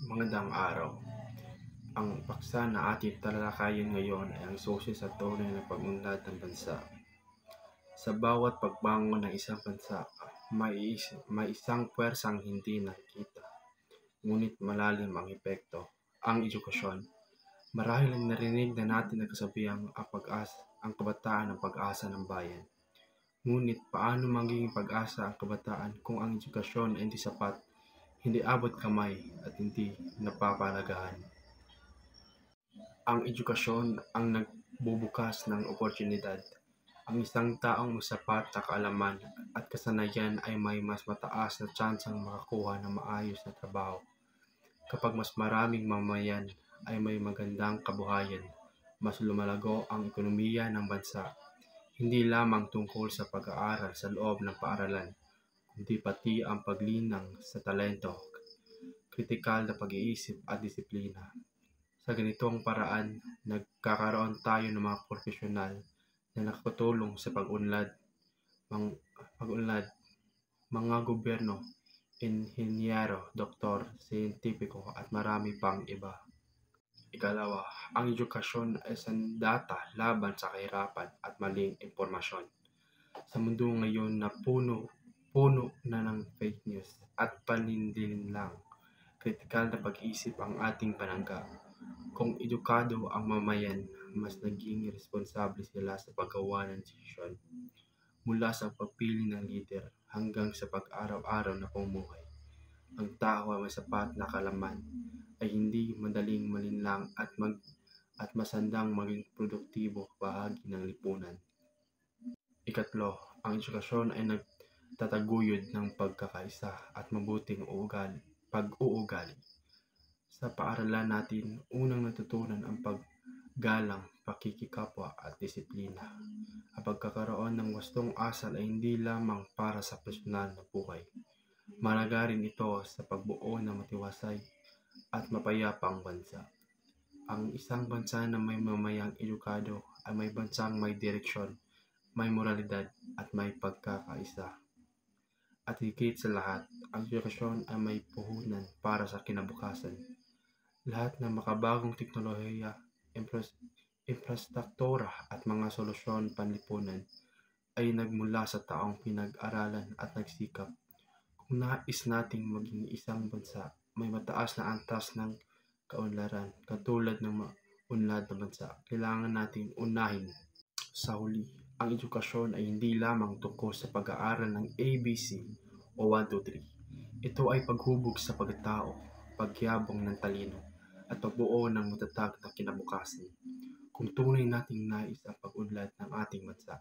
Magandang araw. Ang paksa na ating tatalakayin ngayon ay ang susi sa tunay na pag-unlad ng bansa. Sa bawat pagbangon ng isang bansa, may isang puwersang hindi nakikita, ngunit malalim ang epekto, ang edukasyon. Marahil ang narinig na natin ang kasabihang ang kabataan ang pag-asa ng bayan. Ngunit paano magiging pag-asa ang kabataan kung ang edukasyon ay hindi sapat, hindi abot kamay at hindi napapalagahan? Ang edukasyon ang nagbubukas ng oportunidad. Ang isang taong may sapat na kaalaman at kasanayan ay may mas mataas na tsansang makakuha ng maayos na trabaho. Kapag mas maraming mamamayan ay may magandang kabuhayan, mas lumalago ang ekonomiya ng bansa. Hindi lamang tungkol sa pag-aaral sa loob ng paaralan, kundi pati ang paglinang sa talento, kritikal na pag-iisip at disiplina. Sa ganitong paraan, nagkakaroon tayo ng mga profesional na nakatulong sa pag-unlad, mga gobyerno, inhinyero, doktor, siyentipiko at marami pang iba. Ikalawa, ang edukasyon ay sandata laban sa kahirapan at maling impormasyon. Sa mundo ngayon na puno na ng fake news at panindilinlang, kritikal na pag-iisip ang ating panangga. Kung edukado ang mamayan, mas naging responsable sila sa paggawa ng desisyon, mula sa pagpili ng leader hanggang sa pag-araw-araw na pamumuhay. Ang tao ay may sapat na kaalaman ay hindi madaling malinlang at masandang maging produktibo bahagi ng lipunan. Ikatlo, ang edukasyon ay nagtataguyod ng pagkakaisa at mabuting pag-uugali. Sa paaralan natin, unang natutunan ang paggalang, pakikikapwa at disiplina. Ang pagkakaroon ng wastong asal ay hindi lamang para sa personal na buhay. Mahalaga rin ito sa pagbuo ng matiwasay at mapayapang bansa. Ang isang bansa na may mamayang edukado ay may bansang may direksyon, may moralidad at may pagkakaisa. At higit sa lahat, ang edukasyon ay may puhunan para sa kinabukasan. Lahat ng makabagong teknolohiya, infrastruktura at mga solusyon panlipunan ay nagmula sa taong pinag-aralan at nagsikap. Kung nais nating maging isang bansa may mataas na antas ng kaunlaran katulad ng unlad na bansa, kailangan nating unahin. Sa huli, ang edukasyon ay hindi lamang tungkol sa pag-aaral ng ABC o 1, 2, 3. Ito ay paghubog sa pagkatao, pagyabong ng talino, at pagbuo ng matatag na kinabukasan. Kung tunay nating nais ang pag-unlad ng ating bansa,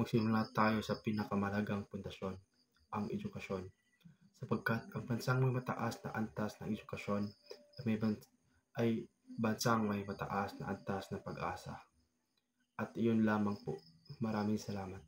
magsimula tayo sa pinakamahalagang pundasyon, ang edukasyon. Sapagkat ang bansang may mataas na antas ng edukasyon ay bansang may mataas na antas ng pag-asa. At iyon lamang po. Maraming salamat.